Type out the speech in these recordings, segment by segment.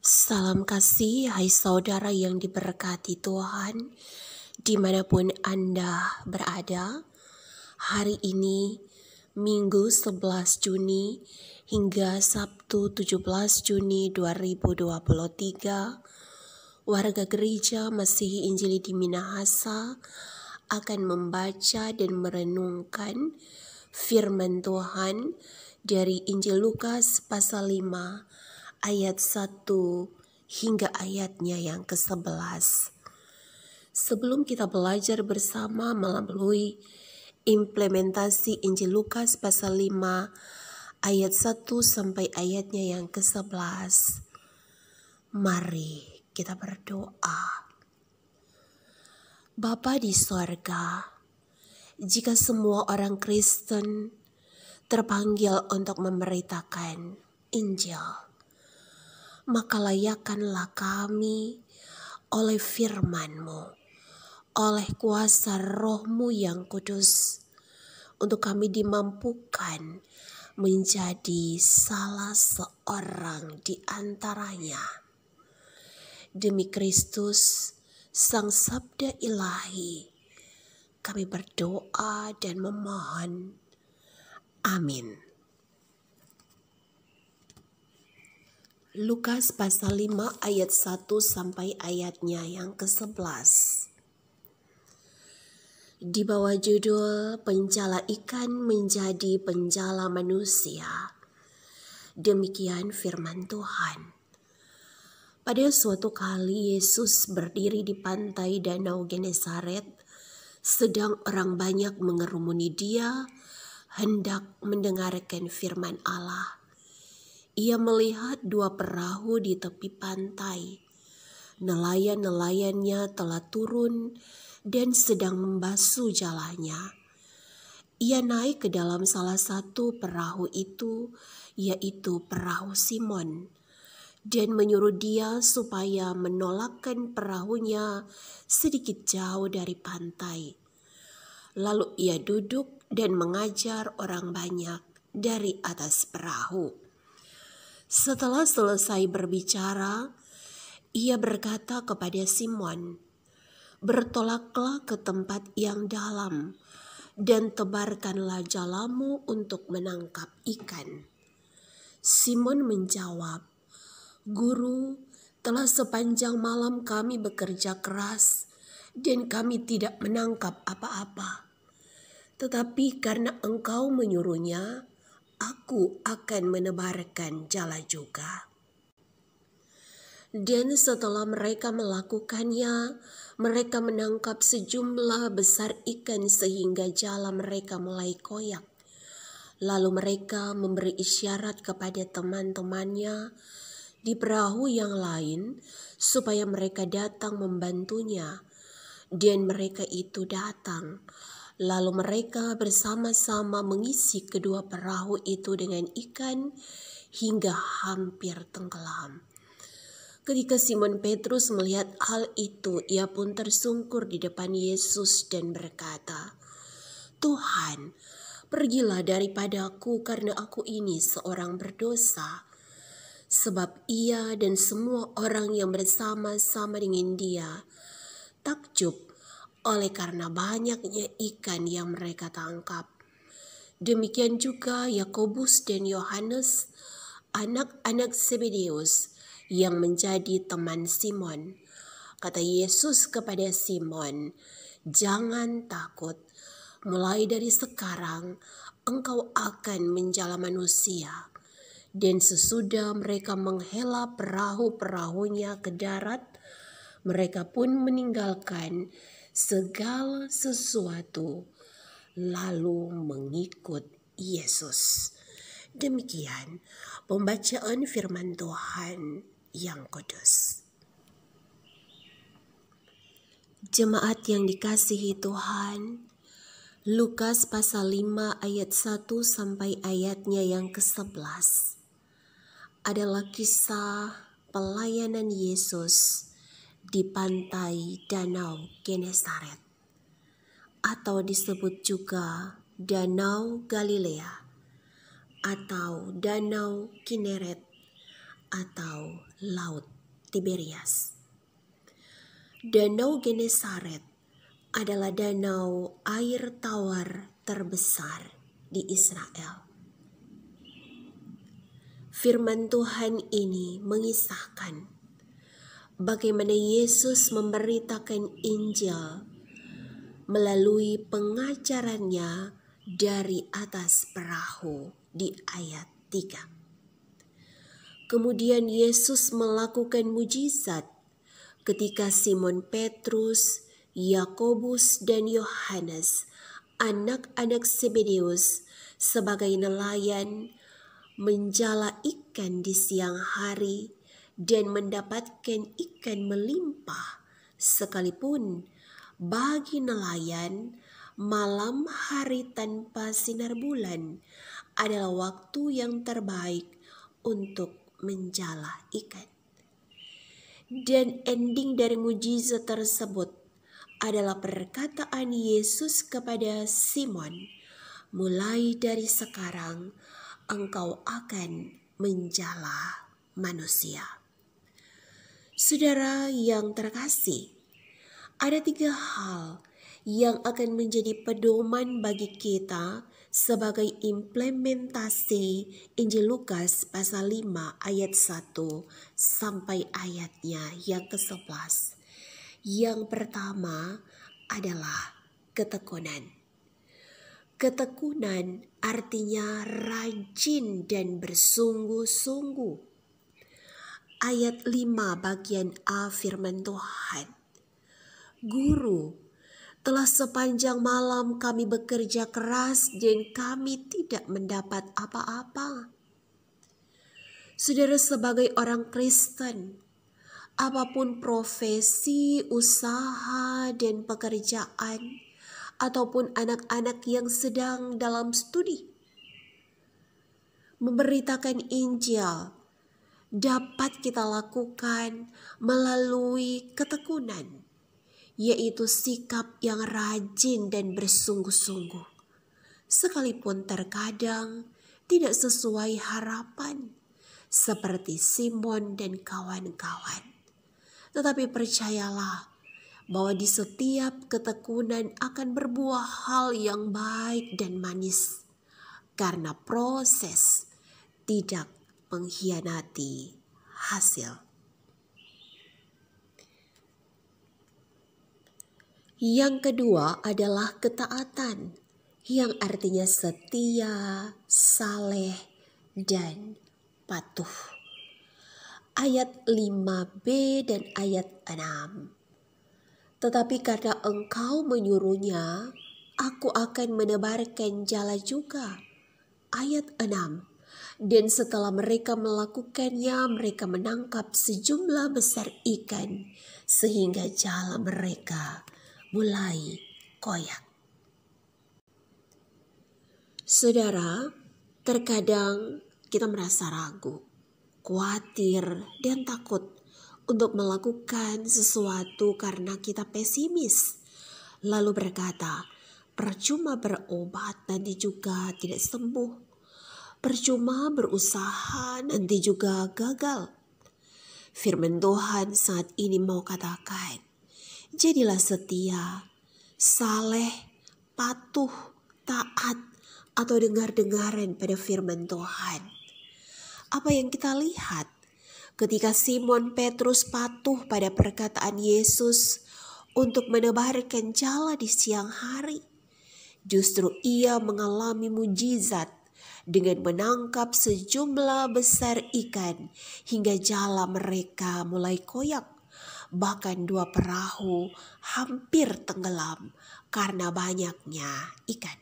Salam kasih, hai saudara yang diberkati Tuhan, dimanapun Anda berada. Hari ini, Minggu 11 Juni hingga Sabtu 17 Juni 2023, warga gereja Masihi Injili di Minahasa akan membaca dan merenungkan firman Tuhan dari Injil Lukas pasal 5 ayat 1 hingga ayatnya yang ke-11. Sebelum kita belajar bersama melalui implementasi Injil Lukas pasal 5 ayat 1 sampai ayatnya yang ke-11, mari kita berdoa. Bapa di sorga, jika semua orang Kristen terpanggil untuk memberitakan Injil, maka layakkanlah kami oleh firman-Mu, oleh kuasa Roh-Mu yang kudus, untuk kami dimampukan menjadi salah seorang di antaranya. Demi Kristus, Sang Sabda Ilahi, kami berdoa dan memohon. Amin. Lukas pasal 5 ayat 1 sampai ayatnya yang ke-11. Di bawah judul Penjala Ikan Menjadi Penjala Manusia. Demikian firman Tuhan. Pada suatu kali Yesus berdiri di pantai Danau Genesaret, sedang orang banyak mengerumuni Dia hendak mendengarkan firman Allah. Ia melihat dua perahu di tepi pantai. Nelayan-nelayannya telah turun dan sedang membasuh jalannya. Ia naik ke dalam salah satu perahu itu, yaitu perahu Simon, dan menyuruh dia supaya menolakkan perahunya sedikit jauh dari pantai. Lalu ia duduk dan mengajar orang banyak dari atas perahu. Setelah selesai berbicara, ia berkata kepada Simon, "Bertolaklah ke tempat yang dalam dan tebarkanlah jalamu untuk menangkap ikan." Simon menjawab, "Guru, telah sepanjang malam kami bekerja keras dan kami tidak menangkap apa-apa. Tetapi karena Engkau menyuruhnya, aku akan menebarkan jala juga." Dan setelah mereka melakukannya, mereka menangkap sejumlah besar ikan sehingga jala mereka mulai koyak. Lalu mereka memberi isyarat kepada teman-temannya di perahu yang lain supaya mereka datang membantunya. Dan mereka itu datang. Lalu mereka bersama-sama mengisi kedua perahu itu dengan ikan hingga hampir tenggelam. Ketika Simon Petrus melihat hal itu, ia pun tersungkur di depan Yesus dan berkata, "Tuhan, pergilah daripadaku karena aku ini seorang berdosa." Sebab ia dan semua orang yang bersama-sama dengan dia takjub oleh karena banyaknya ikan yang mereka tangkap. Demikian juga Yakobus dan Yohanes, anak-anak Zebedeus, yang menjadi teman Simon. Kata Yesus kepada Simon, "Jangan takut, mulai dari sekarang engkau akan menjala manusia." Dan sesudah mereka menghela perahu-perahunya ke darat, mereka pun meninggalkan segala sesuatu lalu mengikut Yesus. Demikian pembacaan firman Tuhan yang kudus. Jemaat yang dikasihi Tuhan, Lukas pasal 5 ayat 1 sampai ayatnya yang ke-11 adalah kisah pelayanan Yesus di pantai Danau Genesaret, atau disebut juga Danau Galilea atau Danau Kineret atau Laut Tiberias. Danau Genesaret adalah danau air tawar terbesar di Israel. Firman Tuhan ini mengisahkan bagaimana Yesus memberitakan Injil melalui pengajarannya dari atas perahu di ayat 3. Kemudian Yesus melakukan mujizat ketika Simon Petrus, Yakobus, dan Yohanes, anak-anak Zebedeus, sebagai nelayan menjala ikan di siang hari dan mendapatkan ikan melimpah, sekalipun bagi nelayan malam hari tanpa sinar bulan adalah waktu yang terbaik untuk menjala ikan. Dan ending dari mujizat tersebut adalah perkataan Yesus kepada Simon, mulai dari sekarang engkau akan menjala manusia. Saudara yang terkasih, ada 3 hal yang akan menjadi pedoman bagi kita sebagai implementasi Injil Lukas pasal 5 ayat 1 sampai ayatnya yang ke-11. Yang pertama adalah ketekunan. Ketekunan artinya rajin dan bersungguh-sungguh. Ayat 5 bagian A firman Tuhan. Guru, telah sepanjang malam kami bekerja keras dan kami tidak mendapat apa-apa. Saudara, sebagai orang Kristen, apapun profesi, usaha, dan pekerjaan, ataupun anak-anak yang sedang dalam studi, memberitakan Injil dapat kita lakukan melalui ketekunan, yaitu sikap yang rajin dan bersungguh-sungguh. Sekalipun terkadang tidak sesuai harapan, seperti Simon dan kawan-kawan. Tetapi percayalah bahwa di setiap ketekunan akan berbuah hal yang baik dan manis, karena proses tidak mengkhianati hasil. Yang kedua adalah ketaatan, yang artinya setia, saleh, dan patuh. Ayat 5b dan ayat 6. Tetapi karena engkau menyuruhnya, aku akan menebarkan jala juga. Ayat 6. Dan setelah mereka melakukannya, mereka menangkap sejumlah besar ikan, sehingga jala mereka mulai koyak. Saudara, terkadang kita merasa ragu, khawatir, dan takut untuk melakukan sesuatu karena kita pesimis. Lalu berkata, percuma berobat nanti juga tidak sembuh. Percuma berusaha nanti juga gagal. Firman Tuhan saat ini mau katakan, jadilah setia, saleh, patuh, taat, atau dengar-dengaran pada firman Tuhan. Apa yang kita lihat ketika Simon Petrus patuh pada perkataan Yesus untuk menebarkan jala di siang hari, justru ia mengalami mujizat dengan menangkap sejumlah besar ikan hingga jala mereka mulai koyak. Bahkan 2 perahu hampir tenggelam karena banyaknya ikan.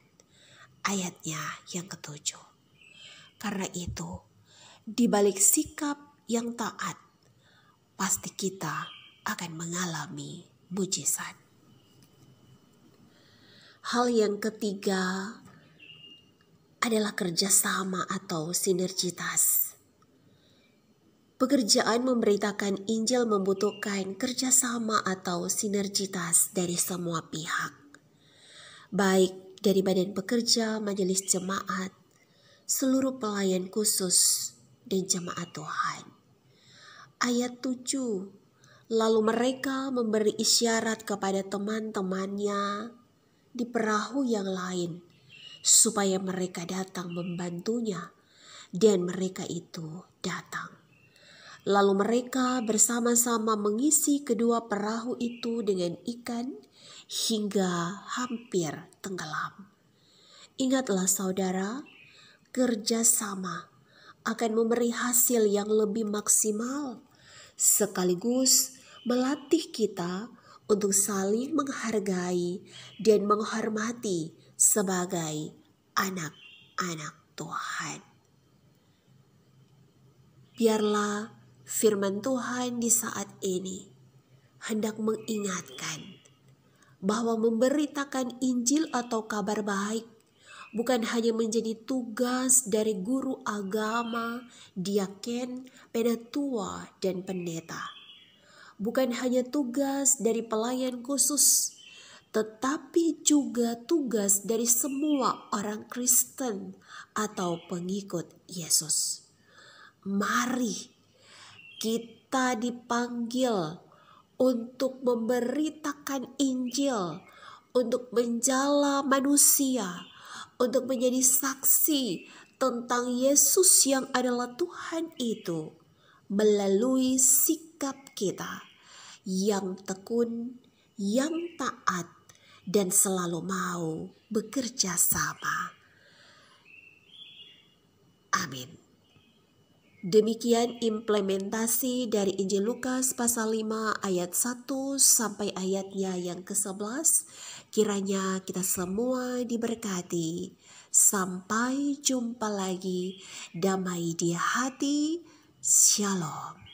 Ayatnya yang ke-7. Karena itu, di balik sikap yang taat, pasti kita akan mengalami mujizat. Hal yang ketiga adalah kerjasama atau sinergitas. Pekerjaan memberitakan Injil membutuhkan kerjasama atau sinergitas dari semua pihak, baik dari badan pekerja, majelis jemaat, seluruh pelayan khusus, dan jemaat Tuhan. Ayat 7. Lalu mereka memberi isyarat kepada teman-temannya di perahu yang lain, supaya mereka datang membantunya, dan mereka itu datang. Lalu mereka bersama-sama mengisi kedua perahu itu dengan ikan hingga hampir tenggelam. Ingatlah saudara, kerjasama akan memberi hasil yang lebih maksimal, sekaligus melatih kita untuk saling menghargai dan menghormati sebagai anak-anak Tuhan. Biarlah firman Tuhan di saat ini hendak mengingatkan bahwa memberitakan Injil atau kabar baik bukan hanya menjadi tugas dari guru agama, diaken, penatua, dan pendeta. Bukan hanya tugas dari pelayan khusus, tetapi juga tugas dari semua orang Kristen atau pengikut Yesus. Mari kita dipanggil untuk memberitakan Injil, untuk menjala manusia, untuk menjadi saksi tentang Yesus yang adalah Tuhan itu, melalui sikap kita yang tekun, yang taat, dan selalu mau bekerja sama. Amin. Demikian implementasi dari Injil Lukas pasal 5 ayat 1 sampai ayatnya yang ke-11. Kiranya kita semua diberkati. Sampai jumpa lagi. Damai di hati. Shalom.